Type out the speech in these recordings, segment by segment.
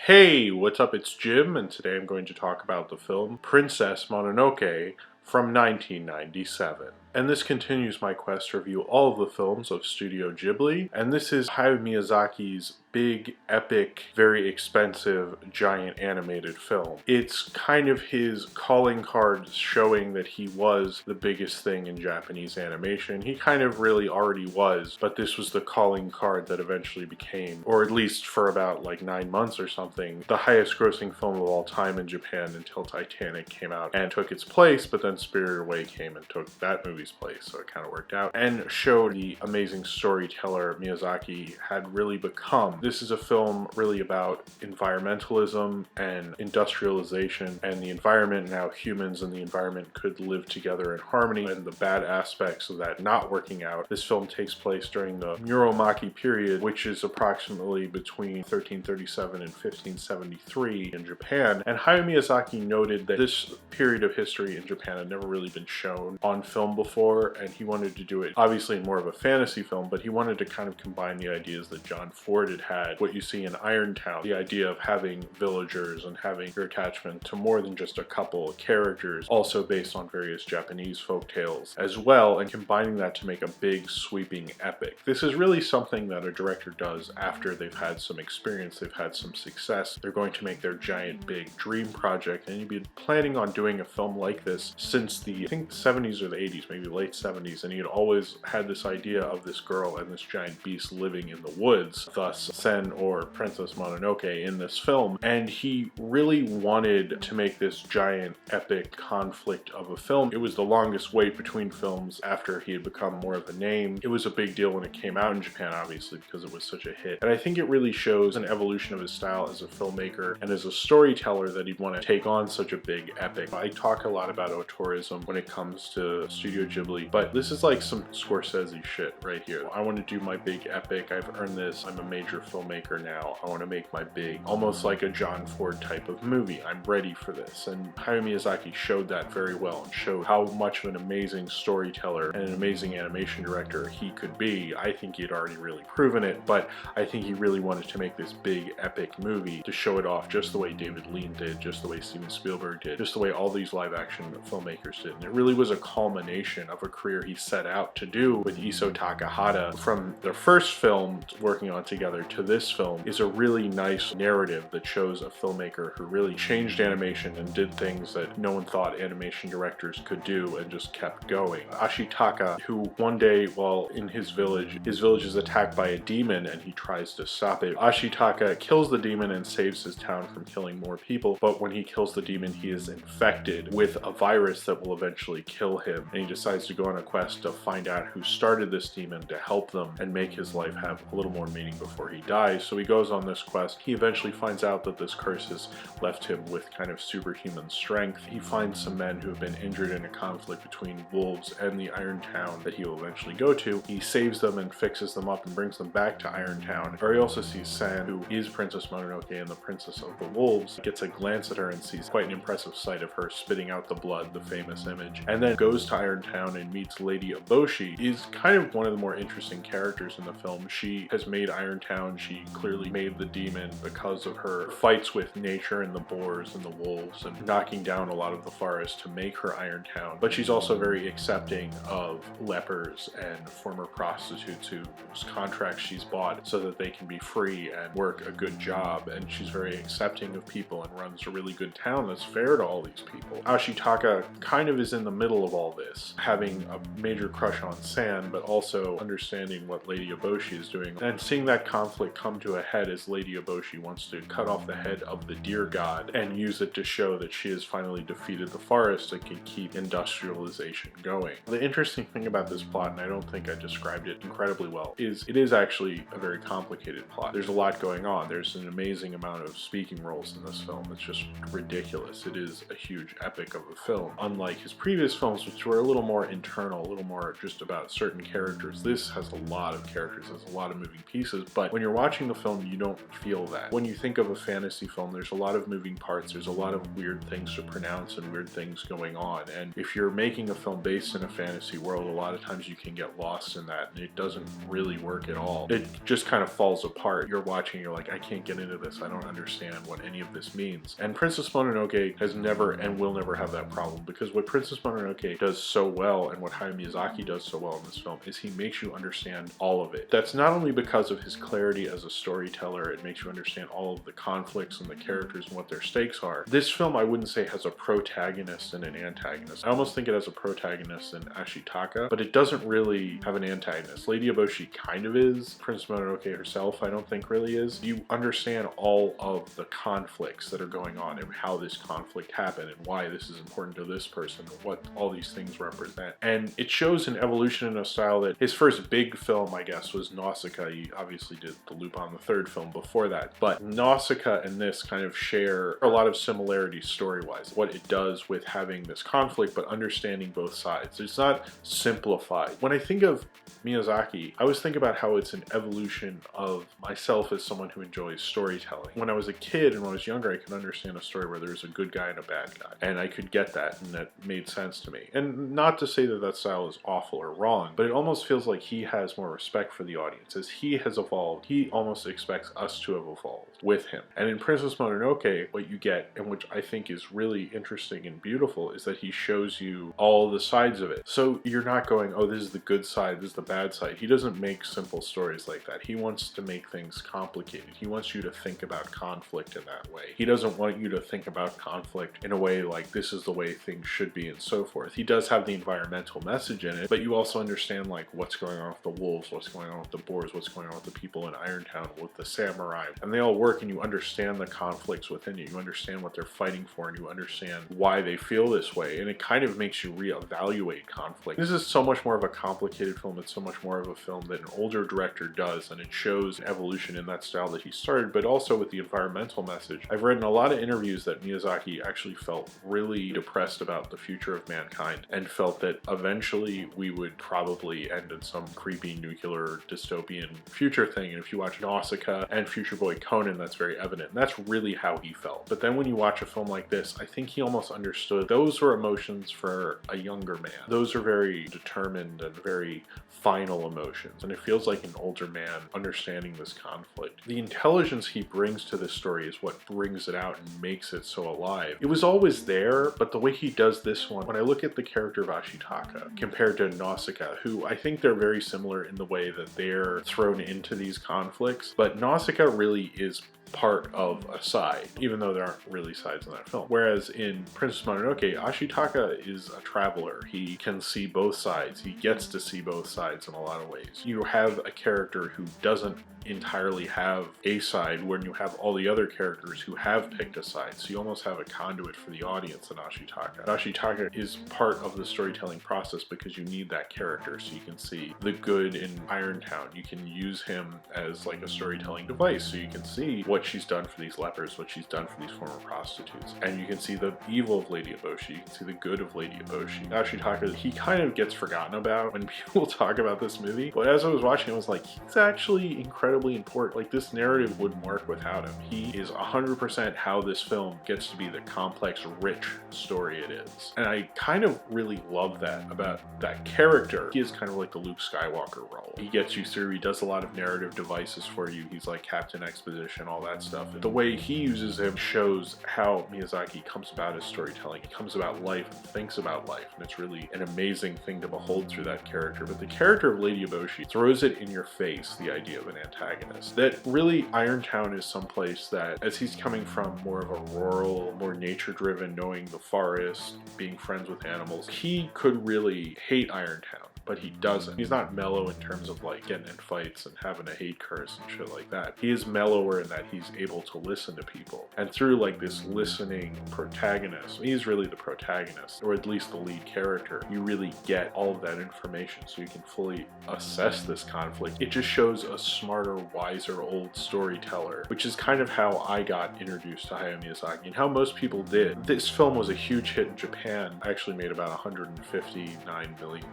Hey, what's up? It's Jim, and today I'm going to talk about the film Princess Mononoke from 1997. And this continues my quest to review all of the films of Studio Ghibli, and this is Hayao Miyazaki's big, epic, very expensive, giant animated film. It's kind of his calling card showing that he was the biggest thing in Japanese animation. He kind of really already was, but this was the calling card that eventually became, or at least for about like 9 months or something, the highest grossing film of all time in Japan until Titanic came out and took its place, but then Spirited Away came and took that movie's place, so it kind of worked out, and showed the amazing storyteller Miyazaki had really become. This is a film really about environmentalism and industrialization and the environment and how humans and the environment could live together in harmony and the bad aspects of that not working out. This film takes place during the Muromachi period, which is approximately between 1337 and 1573 in Japan, and Hayao Miyazaki noted that this period of history in Japan had never really been shown on film before, and he wanted to do it obviously in more of a fantasy film, but he wanted to kind of combine the ideas that John Ford had, what you see in Irontown, the idea of having villagers and having your attachment to more than just a couple of characters, also based on various Japanese folktales as well, and combining that to make a big sweeping epic. This is really something that a director does after they've had some experience, they've had some success. They're going to make their giant big dream project, and you've been planning on doing a film like this since the, I think, 70s or the 80s, maybe late 70s, and he had always had this idea of this girl and this giant beast living in the woods, thus Sen or Princess Mononoke in this film, and he really wanted to make this giant epic conflict of a film. It was the longest wait between films after he had become more of a name. It was a big deal when it came out in Japan, obviously, because it was such a hit, and I think it really shows an evolution of his style as a filmmaker and as a storyteller that he'd want to take on such a big epic. I talk a lot about auteurism when it comes to Studio Ghibli, but this is like some Scorsese shit right here. I want to do my big epic. I've earned this. I'm a major filmmaker now. I want to make my big, almost like a John Ford type of movie. I'm ready for this. And Hayao Miyazaki showed that very well and showed how much of an amazing storyteller and an amazing animation director he could be. I think he had already really proven it, but I think he really wanted to make this big epic movie to show it off just the way David Lean did, just the way Steven Spielberg did, just the way all these live action filmmakers did. And it really was a culmination of a career he set out to do with Isao Takahata. From their first film working on together to this film is a really nice narrative that shows a filmmaker who really changed animation and did things that no one thought animation directors could do and just kept going. Ashitaka, who one day while in his village is attacked by a demon and he tries to stop it. Ashitaka kills the demon and saves his town from killing more people, but when he kills the demon he is infected with a virus that will eventually kill him, and he decides to go on a quest to find out who started this demon to help them and make his life have a little more meaning before he dies. So he goes on this quest. He eventually finds out that this curse has left him with kind of superhuman strength. He finds some men who have been injured in a conflict between wolves and the Iron Town that he will eventually go to. He saves them and fixes them up and brings them back to Iron Town. Where he also sees San, who is Princess Mononoke and the Princess of the Wolves. He gets a glance at her and sees quite an impressive sight of her spitting out the blood, the famous image, and then goes to Iron Town and meets Lady Eboshi. Is kind of one of the more interesting characters in the film. She has made Iron Town. She clearly made the demon because of her fights with nature and the boars and the wolves and knocking down a lot of the forest to make her Iron Town. But she's also very accepting of lepers and former prostitutes whose contracts she's bought so that they can be free and work a good job, and she's very accepting of people and runs a really good town that's fair to all these people. Ashitaka kind of is in the middle of all this, having a major crush on San, but also understanding what Lady Eboshi is doing, and seeing that conflict come to a head as Lady Eboshi wants to cut off the head of the deer god and use it to show that she has finally defeated the forest and can keep industrialization going. The interesting thing about this plot, and I don't think I described it incredibly well, is it is actually a very complicated plot. There's a lot going on. There's an amazing amount of speaking roles in this film. It's just ridiculous. It is a huge epic of a film. Unlike his previous films, which were a little more internal, a little more just about certain characters. This has a lot of characters, there's a lot of moving pieces, but when you're watching the film, you don't feel that. When you think of a fantasy film, there's a lot of moving parts, there's a lot of weird things to pronounce and weird things going on, and if you're making a film based in a fantasy world, a lot of times you can get lost in that, and it doesn't really work at all. It just kind of falls apart. You're watching, you're like, I can't get into this, I don't understand what any of this means. And Princess Mononoke has never and will never have that problem, because what Princess Mononoke does so well, and what Hayao Miyazaki does so well in this film, is he makes you understand all of it. That's not only because of his clarity as a storyteller, it makes you understand all of the conflicts and the characters and what their stakes are. This film, I wouldn't say has a protagonist and an antagonist. I almost think it has a protagonist in Ashitaka, but it doesn't really have an antagonist. Lady Eboshi kind of is. Princess Mononoke herself, I don't think really is. You understand all of the conflicts that are going on and how this conflict happened and why this is important to this person and what all these things represent. And it shows an evolution in a style that his first big film, I guess, was Nausicaa. He obviously did the Lupin the Third film before that, but Nausicaa and this kind of share a lot of similarities story-wise. What it does with having this conflict but understanding both sides. It's not simplified. When I think of Miyazaki, I always think about how it's an evolution of myself as someone who enjoys storytelling. When I was a kid and when I was younger, I could understand a story where there's a good guy and a bad guy, and I could get that, and that made sense to me. And not to say that that style is awful or wrong, but it almost feels like he has more respect for the audience. As he has evolved, he almost expects us to have evolved with him. And in Princess Mononoke, what you get, and which I think is really interesting and beautiful, is that he shows you all the sides of it. So you're not going, oh, this is the good side, this is the bad side. He doesn't make simple stories like that. He wants to make things complicated. He wants you to think about conflict in that way. He doesn't want you to think about conflict in a way like this is the way things should be and so forth. He does have the environmental message in it, but you also understand like what's going on with the wolves, what's going on with the boars, what's going on with the people in Irontown, with the samurai, and they all work, and you understand the conflicts within you. You understand what they're fighting for, and you understand why they feel this way, and it kind of makes you reevaluate conflict. This is so much more of a complicated film. It's so much more of a film that an older director does, and it shows evolution in that style that he started, but also with the environmental message. I've read in a lot of interviews that Miyazaki actually felt really depressed about the future of mankind, and felt that eventually we would probably end in some creepy nuclear dystopian future thing. And if you watch Nausicaa and Future Boy Conan, that's very evident. And that's really how he felt. But then when you watch a film like this, I think he almost understood those were emotions for a younger man. Those are very determined and very final emotions, and it feels like an older man understanding this conflict. The intelligence he brings to this story is what brings it out and makes it so alive. It was always there, but the way he does this one, when I look at the character of Ashitaka compared to Nausicaa, who I think they're very similar in the way that they're thrown into these conflicts, but Nausicaa really is part of a side, even though there aren't really sides in that film. Whereas in Princess Mononoke, Ashitaka is a traveler. He can see both sides. He gets to see both sides in a lot of ways. You have a character who doesn't entirely have a side when you have all the other characters who have picked a side. So you almost have a conduit for the audience in Ashitaka. Ashitaka is part of the storytelling process because you need that character so you can see the good in Irontown. You can use him as like a storytelling device so you can see what she's done for these lepers, what she's done for these former prostitutes. And you can see the evil of Lady Eboshi, you can see the good of Lady Eboshi. Ashitaka, he kind of gets forgotten about when people talk about this movie, but as I was watching, I was like, he's actually incredibly important. Like, this narrative wouldn't work without him. He is 100% how this film gets to be the complex, rich story it is. And I kind of really love that about that character. He is kind of like the Luke Skywalker role. He gets you through, he does a lot of narrative devices for you. He's like Captain Exposition, all that stuff. And the way he uses him shows how Miyazaki comes about his storytelling. He comes about life and thinks about life. And it's really an amazing thing to behold through that character. But the character of Lady Eboshi throws it in your face, the idea of an antagonist. That really Irontown is someplace that, as he's coming from more of a rural, more nature-driven, knowing the forest, being friends with animals, he could really hate Irontown. but he doesn't. He's not mellow in terms of like getting in fights and having a hate curse and shit like that. He is mellower in that he's able to listen to people. And through like this listening protagonist, he's really the protagonist, or at least the lead character, you really get all of that information so you can fully assess this conflict. It just shows a smarter, wiser old storyteller, which is kind of how I got introduced to Hayao Miyazaki and how most people did. This film was a huge hit in Japan. It actually made about $159 million.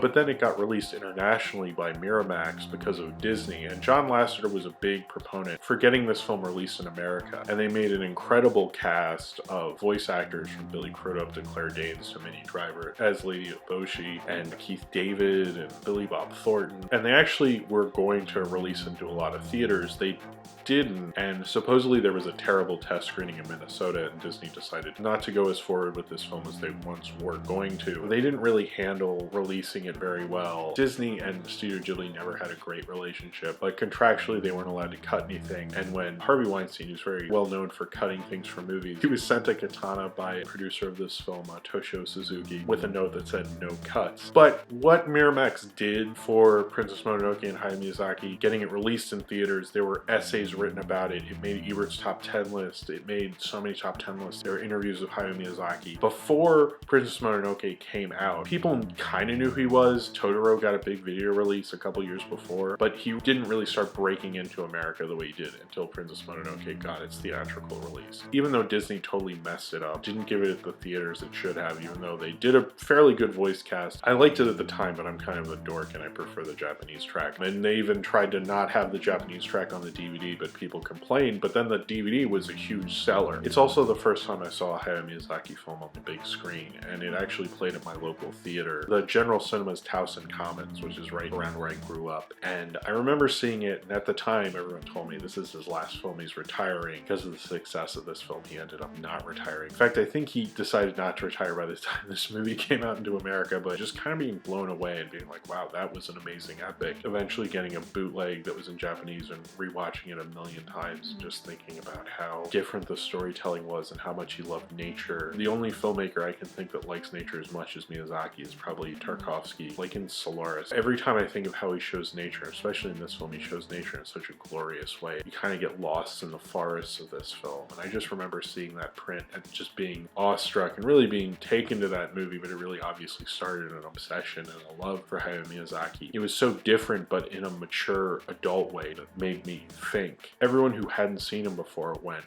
But then it got released internationally by Miramax because of Disney, and John Lasseter was a big proponent for getting this film released in America. And they made an incredible cast of voice actors, from Billy Crudup to Claire Danes to Minnie Driver as Lady Eboshi, and Keith David and Billy Bob Thornton. And they actually were going to release into a lot of theaters. They didn't, and supposedly there was a terrible test screening in Minnesota, and Disney decided not to go as forward with this film as they once were going to. They didn't really handle releasing it very well. Disney and Studio Ghibli never had a great relationship, but contractually they weren't allowed to cut anything. And when Harvey Weinstein, who's very well known for cutting things from movies, he was sent a katana by a producer of this film, Toshio Suzuki, with a note that said no cuts. But what Miramax did for Princess Mononoke and Hayao Miyazaki, getting it released in theaters, there were essays written about it. It made Ebert's top 10 list. It made so many top 10 lists. There were interviews with Hayao Miyazaki. Before Princess Mononoke came out, people kind of knew who he was. Totoro got a big video release a couple years before, but he didn't really start breaking into America the way he did until Princess Mononoke got its theatrical release. Even though Disney totally messed it up, didn't give it at the theaters it should have, even though they did a fairly good voice cast. I liked it at the time, but I'm kind of a dork and I prefer the Japanese track. And they even tried to not have the Japanese track on the DVD, but people complained. But then the DVD was a huge seller. It's also the first time I saw a Hayao Miyazaki film on the big screen, and it actually played at my local theater, the General Cinemas Towson Commons, which is right around where I grew up. And I remember seeing it, and at the time everyone told me this is his last film, he's retiring. Because of the success of this film, he ended up not retiring. In fact, I think he decided not to retire by the time this movie came out into America, but just kind of being blown away and being like, wow, that was an amazing epic. Eventually getting a bootleg that was in Japanese and rewatching it a million times, just thinking about how different the storytelling was and how much he loved nature. The only filmmaker I can think that likes nature as much as Miyazaki is probably Tarkovsky, like in Solaris. Every time I think of how he shows nature, especially in this film, he shows nature in such a glorious way. You kind of get lost in the forests of this film. And I just remember seeing that print and just being awestruck and really being taken to that movie, but it really obviously started an obsession and a love for Hayao Miyazaki. It was so different, but in a mature adult way that made me think. Everyone who hadn't seen him before went,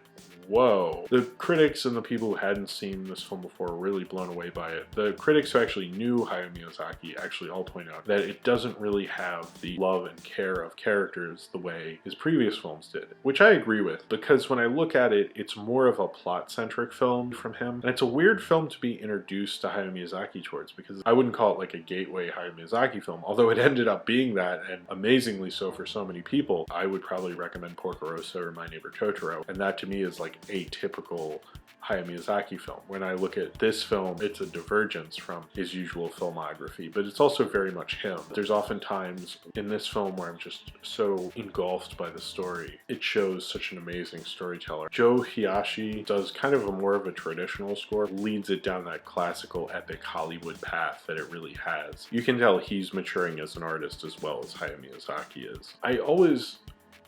whoa. The critics and the people who hadn't seen this film before were really blown away by it. The critics who actually knew Hayao Miyazaki actually all point out that it doesn't really have the love and care of characters the way his previous films did, which I agree with, because when I look at it, it's more of a plot-centric film from him. And it's a weird film to be introduced to Hayao Miyazaki towards, because I wouldn't call it like a gateway Hayao Miyazaki film, although it ended up being that, and amazingly so for so many people. I would probably recommend Porco Rosso or My Neighbor Totoro, and that to me is like a typical Hayao Miyazaki film. When I look at this film, it's a divergence from his usual filmography, but it's also very much him. There's often times in this film where I'm just so engulfed by the story. It shows such an amazing storyteller. Joe Hisaishi does kind of a more of a traditional score, leads it down that classical epic Hollywood path that it really has. You can tell he's maturing as an artist as well as Hayao Miyazaki is. I always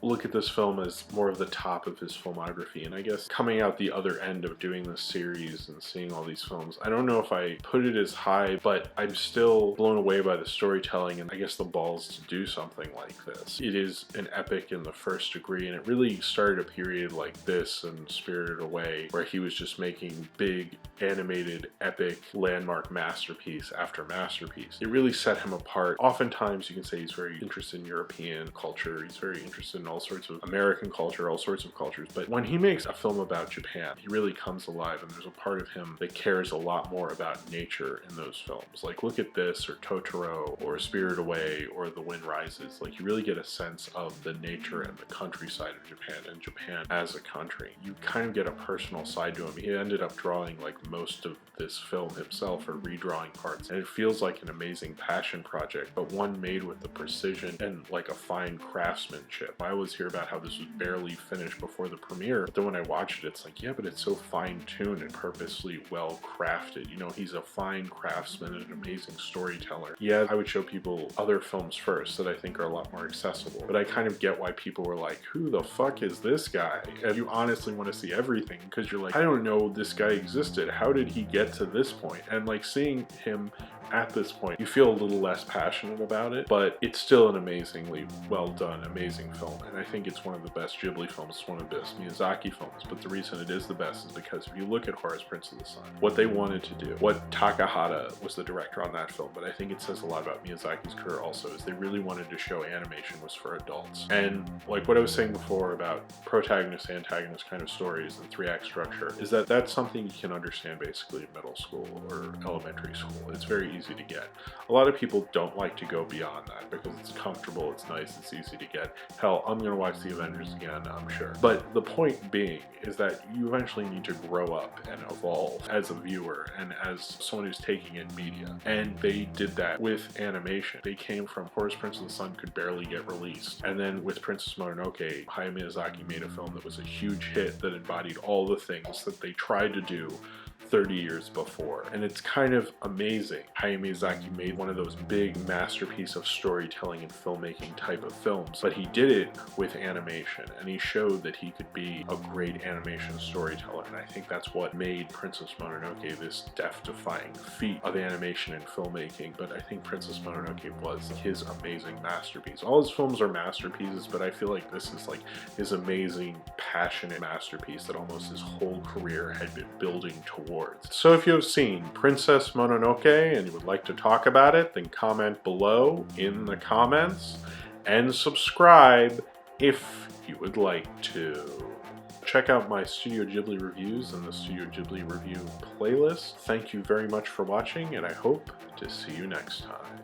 look at this film as more of the top of his filmography, and I guess coming out the other end of doing this series and seeing all these films, I don't know if I put it as high, but I'm still blown away by the storytelling and I guess the balls to do something like this. It is an epic in the first degree, and it really started a period like this and Spirited Away, where he was just making big animated epic landmark masterpiece after masterpiece. It really set him apart. Oftentimes you can say he's very interested in European culture, he's very interested in all sorts of American culture, all sorts of cultures, but when he makes a film about Japan, he really comes alive, and there's a part of him that cares a lot more about nature in those films. Like look at this, or Totoro, or Spirited Away, or The Wind Rises. Like you really get a sense of the nature and the countryside of Japan, and Japan as a country. You kind of get a personal side to him. He ended up drawing like most of this film himself, or redrawing parts, and it feels like an amazing passion project, but one made with the precision and like a fine craftsmanship. I always hear about how this was barely finished before the premiere, but then when I watched it, it's like, yeah, but it's so fine-tuned and purposely well crafted. You know, he's a fine craftsman and an amazing storyteller. Yeah, I would show people other films first that I think are a lot more accessible, but I kind of get why people were like, who the fuck is this guy? And you honestly want to see everything, because you're like, I don't know this guy existed. How did he get to this point? And like, seeing him at this point, you feel a little less passionate about it, but it's still an amazingly well done, amazing film. And I think it's one of the best Ghibli films. It's one of the best Miyazaki films. But the reason it is the best is because if you look at Horace, Prince of the Sun, what they wanted to do, what Takahata was the director on that film, but I think it says a lot about Miyazaki's career also, is they really wanted to show animation was for adults. And like what I was saying before about protagonist, antagonist kind of stories and 3-act structure, is that that's something you can understand basically in middle school or elementary school. It's very easy to get. A lot of people don't like to go beyond that because it's comfortable, it's nice, it's easy to get. Hell, I'm gonna watch the Avengers again, I'm sure. But the point being is that you eventually need to grow up and evolve as a viewer and as someone who's taking in media. And they did that with animation. They came from Horace, Prince of the Sun could barely get released. And then with Princess Mononoke, Hayao Miyazaki made a film that was a huge hit that embodied all the things that they tried to do 30 years before. And it's kind of amazing. Hayao Miyazaki made one of those big masterpiece of storytelling and filmmaking type of films, but he did it with animation, and he showed that he could be a great animation storyteller. And I think that's what made Princess Mononoke this death-defying feat of animation and filmmaking. But I think Princess Mononoke was his amazing masterpiece. All his films are masterpieces, but I feel like this is like his amazing, passionate masterpiece that almost his whole career had been building towards. So if you have seen Princess Mononoke and you would like to talk about it, then comment below in the comments and subscribe if you would like to. Check out my Studio Ghibli reviews in the Studio Ghibli review playlist. Thank you very much for watching, and I hope to see you next time.